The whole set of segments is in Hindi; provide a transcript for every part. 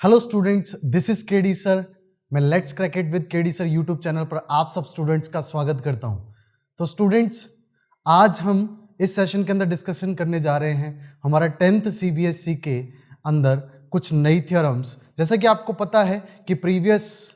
Hello students, this is KD sir. मैं let's crack it with KD sir YouTube channel पर आप सब स्टूडेंट्स का स्वागत करता हूं। तो स्टूडेंट्स, आज हम इस सेशन के अंदर डिस्कशन करने जा रहे हैं हमारा 10th सीबीएसई के अंदर कुछ नई थ्योरम्स। जैसा कि आपको पता है कि प्रीवियस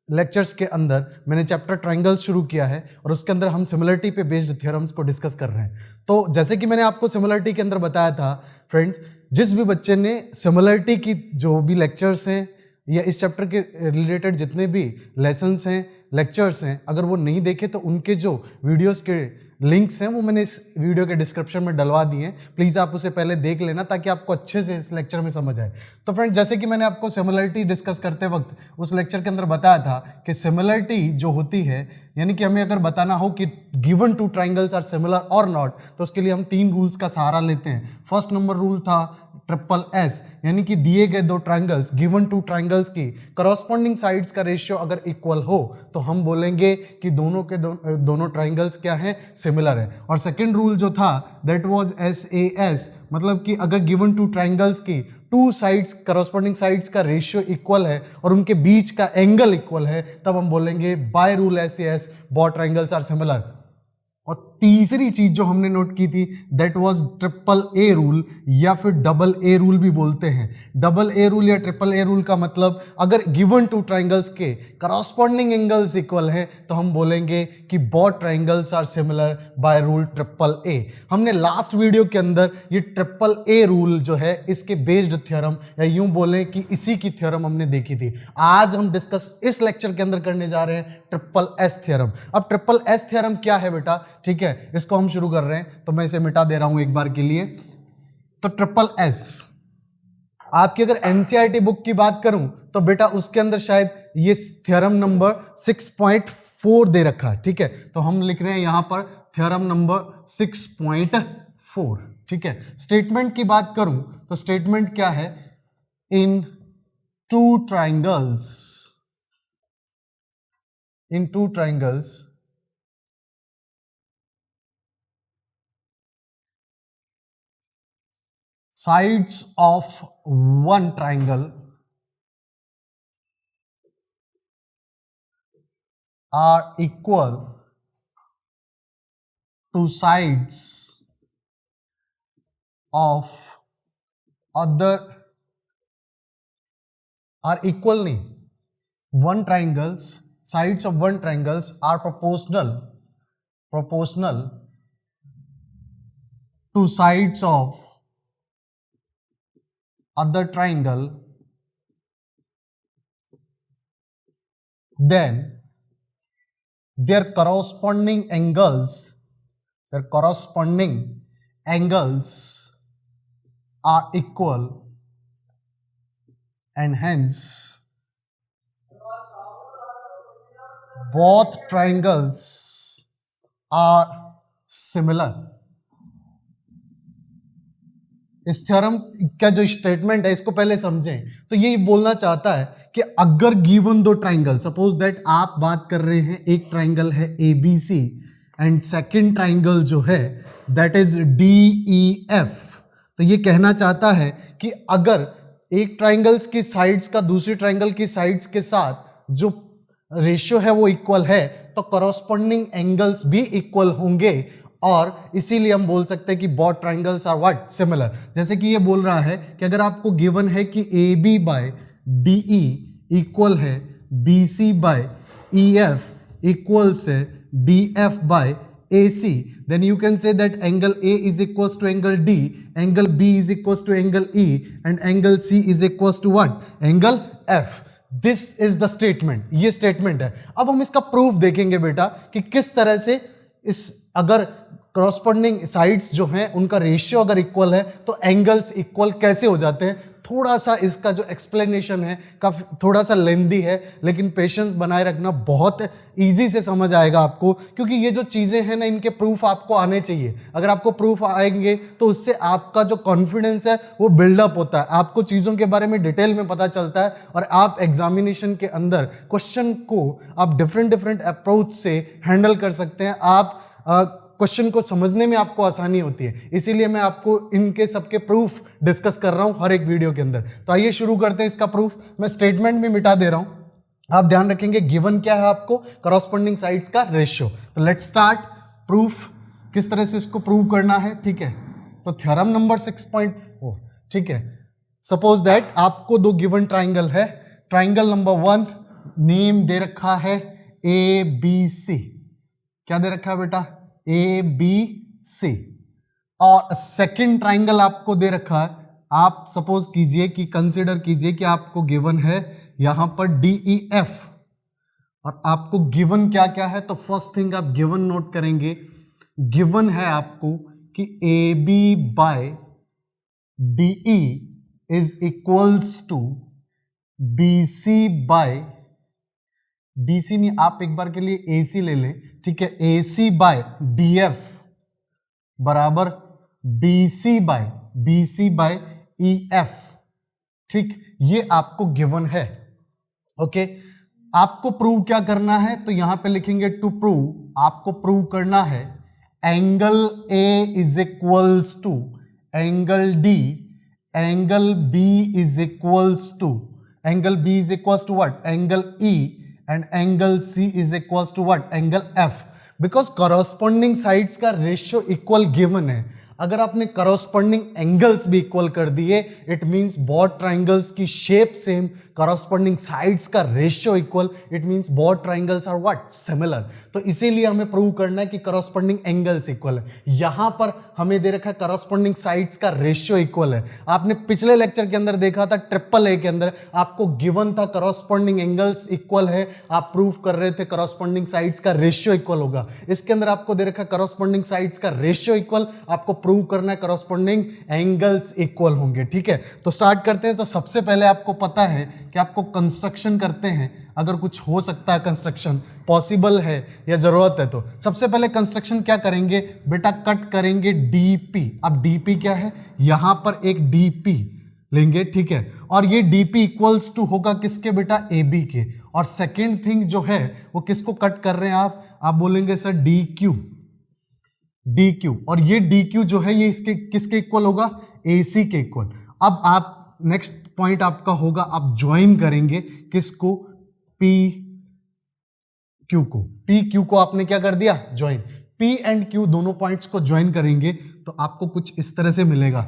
लेक्चर्स के अंदर मैंने चैप्टर ट्रायंगल्स शुरू किया है और उसके अंदर हम सिमिलरिटी पे बेस्ड थ्योरम्स को डिस्कस कर रहे हैं। तो जैसे कि मैंने आपको सिमिलरिटी के अंदर बताया था फ्रेंड्स, जिस भी बच्चे ने सिमिलरिटी की जो भी लेक्चर्स हैं या इस चैप्टर के रिलेटेड जितने भी लेसन्स हैं, लेक्चर्स हैं, अगर वो नहीं देखे तो उनके जो वीडियोस के लिंक्स हैं वो मैंने इस वीडियो के डिस्क्रिप्शन में डलवा दिए हैं। प्लीज़ आप उसे पहले देख लेना ताकि आपको अच्छे से इस लेक्चर में समझ आए। तो फ्रेंड्स, जैसे कि मैंने आपको सिमिलरिटी डिस्कस करते वक्त उस लेक्चर के अंदर बताया था कि सिमिलरिटी जो होती है, यानी कि हमें अगर बताना हो कि given two triangles are similar और नॉट, तो उसके लिए हम 3 रूल्स का सहारा लेते हैं। फर्स्ट नंबर रूल था ट्रिपल एस, यानी कि दिए गए दो ट्राइंगल्स, गिवन टू ट्राइंगल्स की करॉस्पॉन्डिंग साइड्स का रेशियो अगर इक्वल हो तो हम बोलेंगे कि दोनों के दोनों ट्राइंगल्स क्या हैं, सिमिलर है। और सेकंड रूल जो था दैट वाज एस, मतलब कि अगर गिवन टू ट्राइंगल्स की टू साइड्स, करॉस्पॉन्डिंग साइड्स का रेशियो इक्वल है और उनके बीच का एंगल इक्वल है, तब हम बोलेंगे by rule S both triangles are similar. और तीसरी चीज जो हमने नोट की थी that was triple A rule, या फिर डबल ए रूल भी बोलते हैं। डबल ए रूल या ट्रिपल ए रूल का मतलब अगर गिवन टू ट्राइंगल्स के करॉस्पॉन्डिंग एंगल्स इक्वल है तो हम बोलेंगे कि both triangles are similar by rule triple A. हमने लास्ट वीडियो के अंदर ये ट्रिपल ए रूल जो है इसके बेस्ड थ्योरम, या यूं बोलें कि इसी की थ्योरम हमने देखी थी। आज हम डिस्कस इस लेक्चर के अंदर करने जा रहे हैं ट्रिपल एस थ्योरम। अब ट्रिपल एस थ्योरम क्या है बेटा, ठीक है, इसको हम शुरू कर रहे हैं। तो मैं इसे मिटा दे रहा हूं एक बार के लिए। तो ट्रिपल एस, आपकी अगर एनसीईआरटी बुक की बात करूं तो बेटा उसके अंदर शायद ये थ्योरम नंबर 6.4 दे रखा है, ठीक है। तो हम लिख रहे हैं यहां पर थ्योरम नंबर 6.4, ठीक है। स्टेटमेंट की बात करूं तो स्टेटमेंट क्या है, in two triangles sides of one triangle are equal to sides of other, are equal नहीं, one triangles, sides of one triangles are proportional to sides of other triangle, then their corresponding angles are equal, and hence both triangles are similar। इस थ्योरम का जो स्टेटमेंट है इसको पहले समझें। तो ये बोलना चाहता है कि अगर गिवन दो ट्राइंगल, सपोज दैट आप बात कर रहे हैं एक ट्राइंगल है ABC एंड सेकंड ट्राइंगल जो है दैट इज DEF, तो ये कहना चाहता है कि अगर एक ट्राइंगल्स की साइड्स का दूसरी ट्राइंगल की साइड्स के साथ जो रेशियो है वो इक्वल है तो करॉस्पॉन्डिंग एंगल्स भी इक्वल होंगे, और इसीलिए हम बोल सकते हैं कि both triangles are what, similar. जैसे कि ये बोल रहा है कि अगर आपको गिवन है कि AB बाय DE इक्वल है BC बाय EF इक्वल से DF by AC, then you can say that angle A is equals to angle D, angle B is equals to angle E, and angle C is equals to what, angle F। This is the statement, ये statement है। अब हम इसका प्रूफ देखेंगे बेटा कि किस तरह से इस अगर करॉस्पॉन्डिंग साइड्स जो हैं उनका रेशियो अगर इक्वल है तो एंगल्स इक्वल कैसे हो जाते हैं। थोड़ा सा इसका जो एक्सप्लेनेशन है काफी थोड़ा सा लेंदी है, लेकिन पेशेंस बनाए रखना, बहुत इजी से समझ आएगा आपको, क्योंकि ये जो चीज़ें हैं ना इनके प्रूफ आपको आने चाहिए। अगर आपको प्रूफ आएंगे तो उससे आपका जो कॉन्फिडेंस है वो बिल्डअप होता है, आपको चीज़ों के बारे में डिटेल में पता चलता है और आप एग्जामिनेशन के अंदर क्वेश्चन को आप डिफरेंट अप्रोच से हैंडल कर सकते हैं। आप क्वेश्चन को समझने में आपको आसानी होती है, इसीलिए मैं आपको इनके सबके प्रूफ डिस्कस कर रहा हूं हर एक वीडियो के अंदर। तो आइए शुरू करते हैं इसका प्रूफ। मैं स्टेटमेंट भी मिटा दे रहा हूं, आप ध्यान रखेंगे। गिवन क्या है आपको, करॉस्पोंडिंग साइड्स का रेशियो। तो लेट्स स्टार्ट प्रूफ, किस तरह से इसको प्रूव करना है। ठीक है, तो थ्योरम नंबर 6.4। ठीक है, सपोज दैट आपको दो गिवन ट्राइंगल है। ट्राइंगल नंबर 1 नेम दे रखा है ABC। क्या दे रखा है बेटा, ABC। और सेकंड ट्राइंगल आपको दे रखा है, आप सपोज कीजिए कि कंसीडर कीजिए कि आपको गिवन है यहां पर DEF, और आपको गिवन क्या क्या है। तो फर्स्ट थिंग आप गिवन नोट करेंगे, गिवन है आपको कि AB by DE is equals to BC by, BC नहीं, आप एक बार के लिए AC ले लें। ठीक है, AC बाय DF बराबर BC बाय EF। ठीक, ये आपको गिवन है। ओके, आपको प्रूव क्या करना है, तो यहां पे लिखेंगे टू प्रूव, आपको प्रूव करना है angle A is equals to angle D, angle B is equals to what, angle E, and angle C is equals to what, angle F, because corresponding sides का रेशियो इक्वल गिवन है। अगर आपने करॉस्पॉन्डिंग एंगल्स भी इक्वल कर दिए, इट मींस बोथ ट्राइंगल्स की शेप सेम, करॉस्पॉन्डिंग साइड्स का ratio equal, it means both triangles are what, similar. तो इसीलिए हमें प्रूव करना है कि करॉस्पॉन्डिंग एंगल्स इक्वल है। यहां पर हमें दे रखा है करॉस्पॉन्डिंग साइड्स का रेशियो इक्वल है। आपने पिछले लेक्चर के अंदर देखा था AAA के अंदर आपको गिवन था करॉस्पॉन्डिंग एंगल्स इक्वल है, आप प्रूव कर रहे थे करॉस्पॉन्डिंग साइड्स का रेशियो इक्वल होगा। इसके अंदर आपको दे रखा है करॉस्पॉन्डिंग साइड्स का रेशियो इक्वल, आपको प्रूव करना है करॉस्पॉन्डिंग एंगल्स इक्वल होंगे। ठीक है, तो स्टार्ट करते हैं। तो सबसे पहले आपको पता है कि आपको कंस्ट्रक्शन करते हैं, अगर कुछ हो सकता है कंस्ट्रक्शन पॉसिबल है या जरूरत है, तो सबसे पहले कंस्ट्रक्शन क्या करेंगे बेटा, कट करेंगे DP। अब DP क्या है, यहां पर एक DP लेंगे। ठीक है, और ये DP इक्वल्स टू होगा किसके बेटा, AB के। और सेकेंड थिंग जो है वो किसको कट कर रहे हैं आप बोलेंगे सर DQ, और ये DQ जो है ये इसके किसके इक्वल होगा, AC के इक्वल। अब आप नेक्स्ट पॉइंट आपका होगा, आप ज्वाइन करेंगे किसको, PQ को आपने क्या कर दिया, ज्वाइन। P एंड Q दोनों पॉइंट्स को ज्वाइन करेंगे तो आपको कुछ इस तरह से मिलेगा।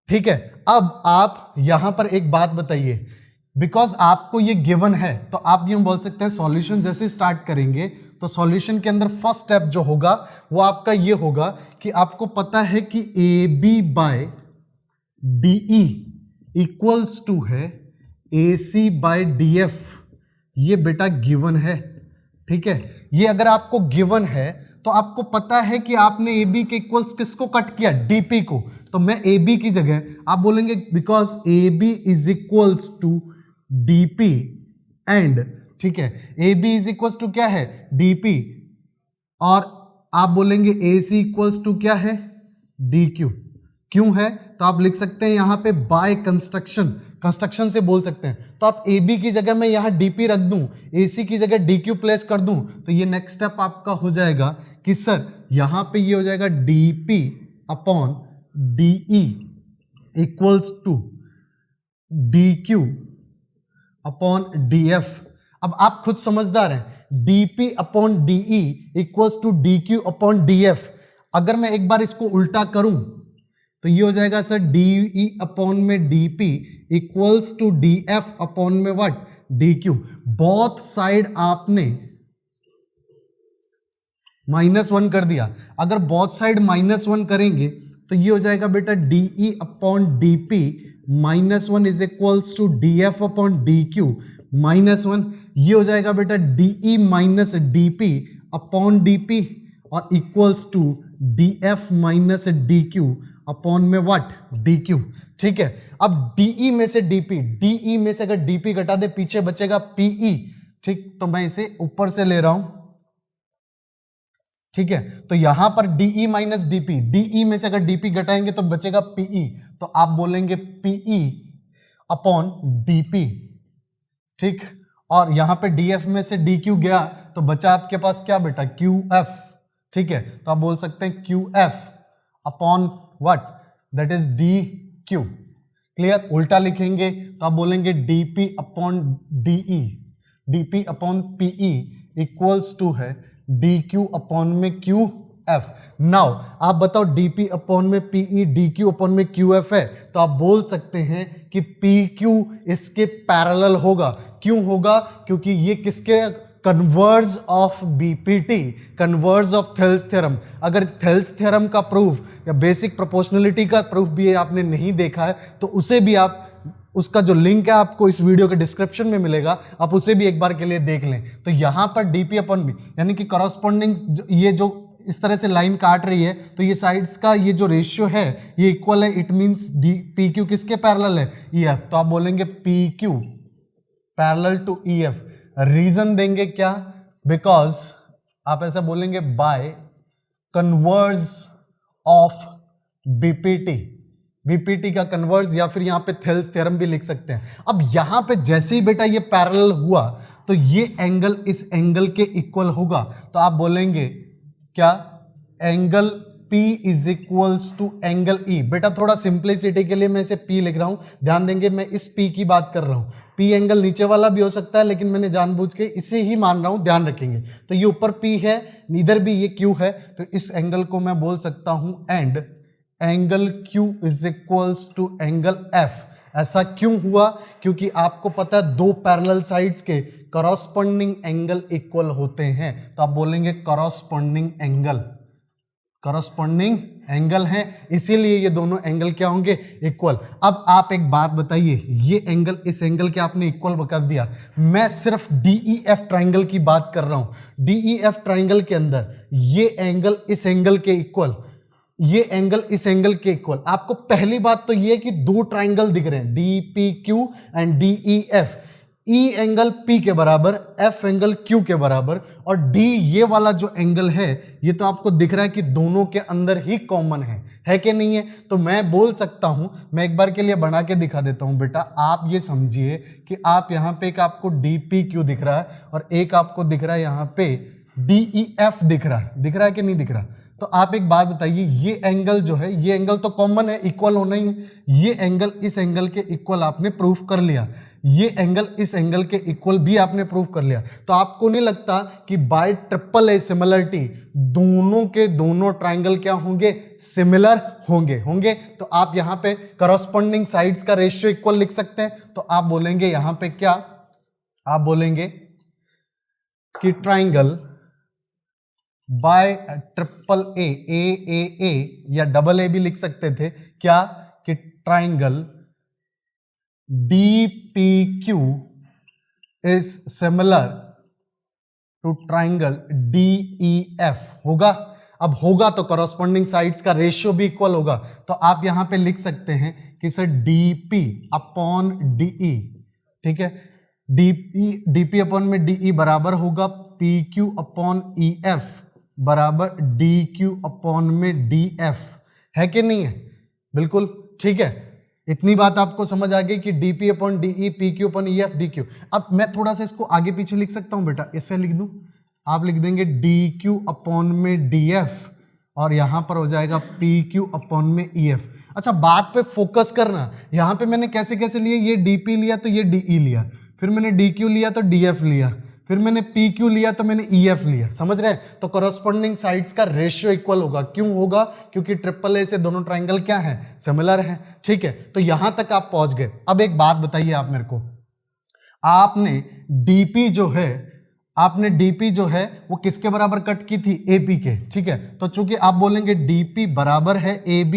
ठीक है, अब आप यहां पर एक बात बताइए, बिकॉज आपको ये गिवन है तो आप यूं बोल सकते हैं सॉल्यूशन जैसे स्टार्ट करेंगे तो सॉल्यूशन के अंदर फर्स्ट स्टेप जो होगा वो आपका ये होगा कि आपको पता है कि AB by DE equals to है AC बाय DF। ये बेटा गिवन है। ठीक है, ये अगर आपको गिवन है तो आपको पता है कि आपने AB के इक्वल्स किसको कट किया, DP को। तो मैं AB की जगह आप बोलेंगे because AB is equals to DP and, ठीक है, AB इज इक्वल्स टू क्या है, DP, और आप बोलेंगे AC इक्वल्स टू क्या है, DQ। क्यों है, तो आप लिख सकते हैं यहां पे बाय कंस्ट्रक्शन से बोल सकते हैं। तो आप AB की जगह मैं यहां DP रख दूं, AC की जगह DQ प्लेस कर दूं, तो ये नेक्स्ट स्टेप आपका हो जाएगा कि सर यहां पे ये हो जाएगा DP upon DE equals to DQ upon DF। अब आप खुद समझदार हैं, DP upon DE equals to DQ upon DF। अगर मैं एक बार इसको उल्टा करूं तो ये हो जाएगा सर DE अपॉन में DP equals to DF upon में व्हाट, DQ। बोथ साइड आपने -1 कर दिया। अगर बोथ साइड -1 करेंगे तो ये हो जाएगा बेटा DE upon DP -1 is equals to DF upon DQ -1। ये हो जाएगा बेटा DE minus DP upon DP और equals to DF minus DQ upon में व्हाट, DQ। ठीक है, अब DE में से DE में से अगर DP घटा दे पीछे बचेगा PE। ठीक, तो मैं इसे ऊपर से ले रहा हूं। ठीक है, तो यहां पर DE माइनस DE में से अगर DP घटाएंगे तो बचेगा PE, तो आप बोलेंगे PE अपॉन DP। ठीक, और यहां पे DF में से DQ गया तो बचा आपके पास क्या बेटा, QF। ठीक है, तो आप बोल सकते हैं Q F upon what, that is D Q. Clear? उल्टा लिखेंगे तो आप बोलेंगे DP upon DE, DP upon PE equals to है डी क्यू अपॉन में क्यू एफ। नाउ आप बताओ डीपी अपॉन में पीई डी क्यू अपॉन में क्यू एफ है, तो आप बोल सकते हैं कि पी क्यू इसके पैरेलल होगा। क्यों होगा? क्योंकि ये किसके converge of BPT, converse of Thales theorem. अगर थेल्स थ्योरम का प्रूफ या बेसिक प्रोपोर्शनलिटी का प्रूफ भी आपने नहीं देखा है तो उसे भी आप, उसका जो लिंक है आपको इस वीडियो के डिस्क्रिप्शन में मिलेगा, आप उसे भी एक बार के लिए देख लें। तो यहां पर डीपी अपॉन बी यानी कि करॉस्पॉन्डिंग, ये जो इस तरह से लाइन काट रही है तो ये साइड्स का ये जो रेशियो है ये इक्वल है। It means D P Q किसके पैरेलल है? E F. तो आप बोलेंगे P Q parallel to E F. Reason देंगे क्या? बिकॉज आप ऐसा बोलेंगे by converse of BPT, BPT का कन्वर्ज, या फिर यहां पे थेल्स थ्योरम भी लिख सकते हैं। अब यहां पे जैसे ही बेटा ये पैरेलल हुआ तो ये एंगल इस एंगल के इक्वल होगा। तो आप बोलेंगे क्या? Angle P is equals to angle E। बेटा थोड़ा सिंप्लिसिटी के लिए मैं इसे P लिख रहा हूं, ध्यान देंगे मैं इस P की बात कर रहा हूं। P एंगल नीचे वाला भी हो सकता है लेकिन मैंने जानबूझ के इसे ही मान रहा हूं, ध्यान रखेंगे। तो ये ऊपर P है, इधर भी ये Q है, तो इस एंगल को मैं बोल सकता हूं and angle Q is equals to angle F। ऐसा क्यों हुआ? क्योंकि आपको पता है दो पैरेलल साइड्स के करॉस्पॉन्डिंग एंगल इक्वल होते हैं। तो आप बोलेंगे करॉस्पॉन्डिंग एंगल, करॉस्पॉन्डिंग एंगल है, इसीलिए ये दोनों एंगल क्या होंगे? इक्वल। अब आप एक बात बताइए, ये एंगल इस एंगल के आपने इक्वल कर दिया, मैं सिर्फ डीईएफ ट्राइंगल की बात कर रहा हूं। डीईएफ ट्राइंगल के अंदर ये एंगल इस एंगल के इक्वल, ये एंगल इस एंगल के इक्वल। आपको पहली बात तो ये कि दो ट्राइंगल दिख रहे हैं, D P Q and D E F. E angle P के बराबर, F एंगल Q के बराबर, और D ये वाला जो एंगल है ये तो आपको दिख रहा है कि दोनों के अंदर ही कॉमन है कि नहीं है? तो मैं बोल सकता हूं, मैं एक बार के लिए बना के दिखा देता हूं। बेटा आप ये समझिए कि आप यहां पे एक आपको DPQ दिख रहा है और एक आपको दिख रहा है यहां पे DEF दिख रहा है कि नहीं दिख रहा? तो आप एक बात बताइए, ये एंगल जो है, ये एंगल तो कॉमन है, इक्वल होना ही है। ये एंगल इस एंगल के इक्वल आपने प्रूफ कर लिया, ये एंगल इस एंगल के इक्वल भी आपने प्रूफ कर लिया। तो आपको नहीं लगता कि बाय ट्रिपल ए सिमिलरिटी दोनों के दोनों ट्राइंगल क्या होंगे? सिमिलर होंगे। तो आप यहां पे करॉस्पॉन्डिंग साइड्स का रेशियो इक्वल लिख सकते हैं। तो आप बोलेंगे यहां पे क्या? आप बोलेंगे कि ट्राइंगल बाय ट्रिपल ए या डबल ए भी लिख सकते थे क्या? कि triangle DPQ is similar to triangle DEF होगा। अब होगा तो करॉस्पॉन्डिंग साइड्स का रेशियो भी इक्वल होगा। तो आप यहां पे लिख सकते हैं कि सर DP अपॉन DE, ठीक है, DP अपॉन में DE बराबर होगा PQ अपॉन EF बराबर DQ अपॉन में DF, है कि नहीं है? बिल्कुल ठीक है। इतनी बात आपको समझ आ गई कि DP upon DE, PQ upon EF, DQ। अब मैं थोड़ा सा इसको आगे पीछे लिख सकता हूं बेटा, इससे लिख दूं, आप लिख देंगे DQ अपॉन में DF और यहां पर हो जाएगा PQ अपॉन में EF। अच्छा बात पे फोकस करना, यहां पे मैंने कैसे कैसे लिए, ये DP लिया तो ये DE लिया, फिर मैंने DQ लिया तो DF लिया, फिर मैंने PQ लिया तो मैंने EF लिया, समझ रहे हैं? तो करॉस्पॉन्डिंग साइड्स का रेशियो इक्वल होगा। क्यों होगा? क्योंकि ट्रिपल ए से दोनों ट्राइंगल क्या है? सिमिलर है। ठीक है, तो यहां तक आप पहुंच गए। अब एक बात बताइए आप मेरे को, आपने DP जो है वो किसके बराबर कट की थी? AP के, ठीक है। तो चूंकि आप बोलेंगे DP बराबर है AB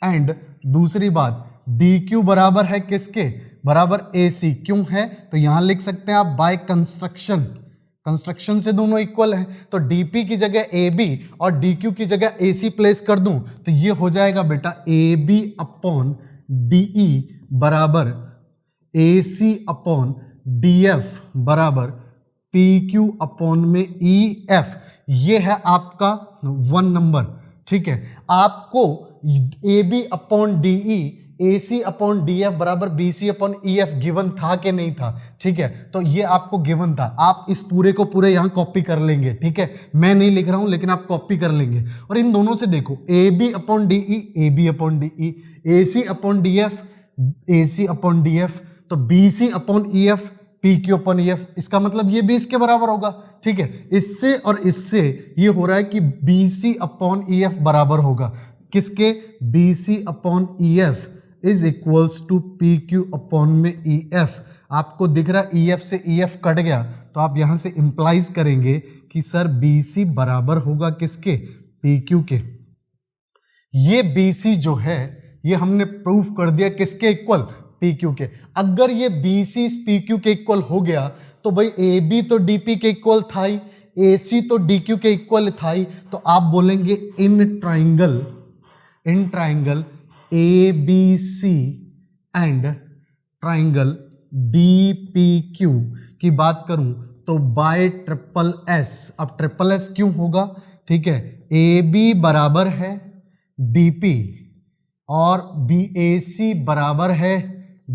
एंड दूसरी बात DQ बराबर है किसके? बराबर AC। क्यों है? तो यहां लिख सकते हैं आप बाय कंस्ट्रक्शन से दोनों इक्वल है। तो DP की जगह AB और DQ की जगह AC प्लेस कर दूं तो ये हो जाएगा बेटा AB अपॉन DE बराबर AC अपॉन DF बराबर PQ अपॉन में EF। ये है आपका 1 नंबर, ठीक है। आपको AB upon DE AC upon DF बराबर BC अपॉन EF गिवन था कि नहीं था, ठीक है। तो ये आपको गिवन था, आप इस पूरे को पूरे यहां कॉपी कर लेंगे, ठीक है। मैं नहीं लिख रहा हूं लेकिन आप कॉपी कर लेंगे। और इन दोनों से देखो AB upon DE AB upon DE, AC upon DF AC upon DF, तो BC upon EF PQ upon EF, इसका मतलब ये भी इसके बराबर होगा, ठीक है। इससे और इससे ये हो रहा है कि BC अपॉन EF बराबर होगा किसके, BC upon EF is equals to PQ upon में EF। आपको दिख रहा है EF से EF कट गया, तो आप यहां से इंप्लाइज करेंगे कि सर BC बराबर होगा किसके, PQ के। ये BC जो है ये हमने प्रूफ कर दिया किसके इक्वल, PQ के। अगर ये BC PQ के इक्वल हो गया तो भाई AB तो DP के इक्वल था ही, AC तो DQ के इक्वल था ही, तो आप बोलेंगे in triangle ABC and triangle DPQ की बात करूं तो बाय ट्रिपल S। अब ट्रिपल S क्यों होगा, ठीक है। AB बराबर है DP और BAC बराबर है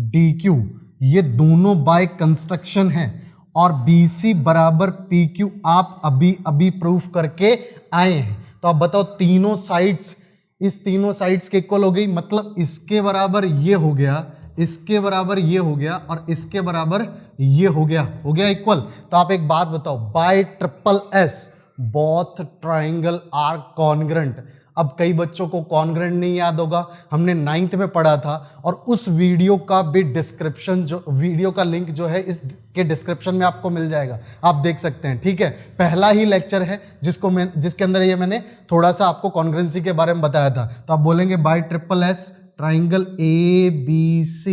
DQ, ये दोनों बाय कंस्ट्रक्शन है, और BC बराबर PQ आप अभी अभी प्रूफ करके आए हैं। तो आप बताओ तीनों साइड्स, इस तीनों साइड्स के इक्वल हो गई, मतलब इसके बराबर ये हो गया, इसके बराबर ये हो गया और इसके बराबर ये हो गया इक्वल। तो आप एक बात बताओ, by triple S both triangle are congruent. अब कई बच्चों को कॉन्ग्रेंट नहीं याद होगा, हमने 9th में पढ़ा था, और उस वीडियो का भी डिस्क्रिप्शन, जो वीडियो का लिंक जो है इसके डिस्क्रिप्शन में आपको मिल जाएगा, आप देख सकते हैं, ठीक है। पहला ही लेक्चर है जिसके अंदर ये मैंने थोड़ा सा आपको कॉन्ग्रेंसी के बारे में बताया था। तो आप बोलेंगे bye triple S triangle ABC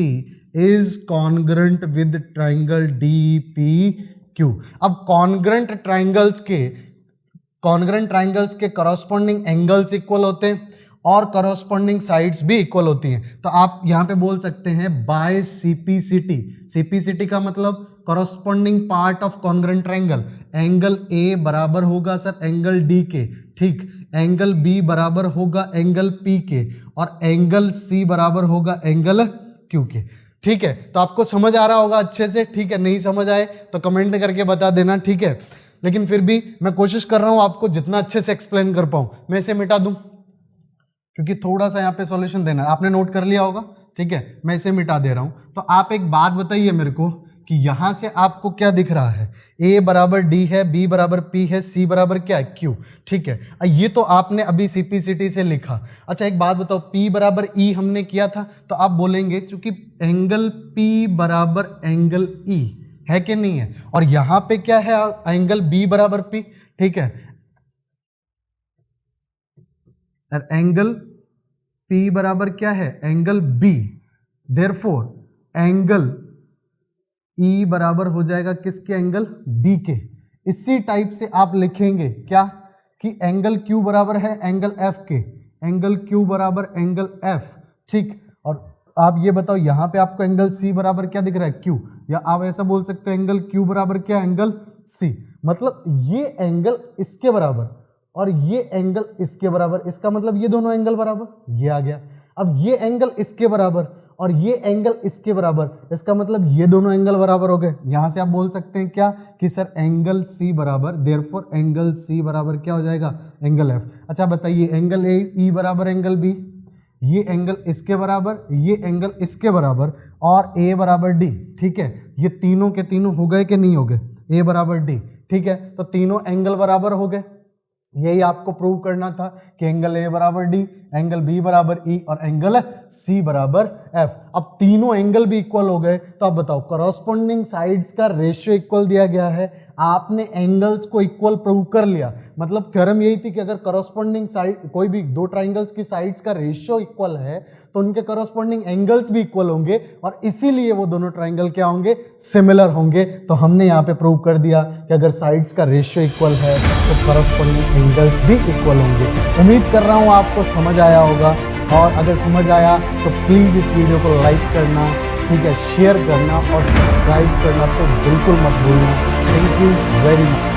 is congruent with triangle DPQ। अब कॉन्ग्रेंट ट्राइंगल्स के करॉस्पॉन्डिंग एंगल्स इक्वल होते हैं और करॉस्पॉन्डिंग साइड्स भी इक्वल होती हैं। तो आप यहां पे बोल सकते हैं बाय CPCT का मतलब corresponding part of congruent triangle. Angle A बराबर होगा सर एंगल D के, ठीक। एंगल B बराबर होगा एंगल P के, और एंगल C बराबर होगा एंगल Q के, ठीक है। तो आपको समझ आ रहा होगा अच्छे से, ठीक है। नहीं समझ आए तो कमेंट करके बता देना, ठीक है। लेकिन फिर भी मैं कोशिश कर रहा हूं आपको जितना अच्छे से एक्सप्लेन कर पाऊं। मैं इसे मिटा दूं क्योंकि थोड़ा सा यहाँ पे सॉल्यूशन देना है, आपने नोट कर लिया होगा, ठीक है। मैं इसे मिटा दे रहा हूं। तो आप एक बात बताइए मेरे को कि यहां से आपको क्या दिख रहा है, A बराबर D है, B बराबर P है, C बराबर क्या है, Q, ठीक है। ये तो आपने अभी CPCT से लिखा। अच्छा एक बात बताओ, P बराबर E हमने किया था, तो आप बोलेंगे चूंकि एंगल P बराबर एंगल E है कि नहीं है, और यहां पे क्या है एंगल B बराबर P, ठीक है। एंगल P बराबर क्या है, angle B, therefore angle E बराबर हो जाएगा किसके, एंगल B के। इसी टाइप से आप लिखेंगे क्या कि एंगल Q बराबर है एंगल F के, एंगल Q बराबर एंगल F, ठीक। और आप ये बताओ यहां पे आपको एंगल C बराबर क्या दिख रहा है, Q, या आप ऐसा बोल सकते हो एंगल Q बराबर क्या, एंगल C। मतलब ये एंगल इसके बराबर और ये एंगल इसके बराबर, इसका मतलब ये दोनों एंगल बराबर, ये आ गया। अब ये एंगल इसके बराबर और ये एंगल इसके बराबर, इसका मतलब ये दोनों एंगल बराबर हो गए। यहां से आप बोल सकते हैं क्या कि सर एंगल C बराबर, देयरफॉर एंगल C बराबर क्या हो जाएगा, एंगल F। अच्छा बताइए एंगल E बराबर एंगल B, ये एंगल इसके बराबर, ये एंगल इसके बराबर, और A बराबर D, ठीक है। ये तीनों के तीनों हो गए कि नहीं हो गए, A बराबर D, ठीक है। तो तीनों एंगल बराबर हो गए। यही आपको प्रूव करना था कि एंगल A बराबर D, एंगल B बराबर E और एंगल C बराबर F। अब तीनों एंगल भी इक्वल हो गए, तो आप बताओ करॉस्पॉन्डिंग साइड्स का रेशियो इक्वल दिया गया है, आपने एंगल्स को इक्वल प्रूव कर लिया। मतलब थ्योरम यही थी कि अगर करॉस्पॉन्डिंग साइड कोई भी दो ट्राइंगल्स की साइड्स का रेशियो इक्वल है तो उनके करॉस्पॉन्डिंग एंगल्स भी इक्वल होंगे, और इसीलिए वो दोनों ट्राइंगल क्या होंगे, सिमिलर होंगे। तो हमने यहाँ पे प्रूव कर दिया कि अगर साइड्स का रेशियो इक्वल है तो करॉस्पॉन्डिंग एंगल्स भी इक्वल होंगे। उम्मीद कर रहा हूँ आपको समझ आया होगा, और अगर समझ आया तो प्लीज़ इस वीडियो को लाइक करना, ठीक है, शेयर करना और सब्सक्राइब करना तो बिल्कुल मत भूलना। Thank you very much.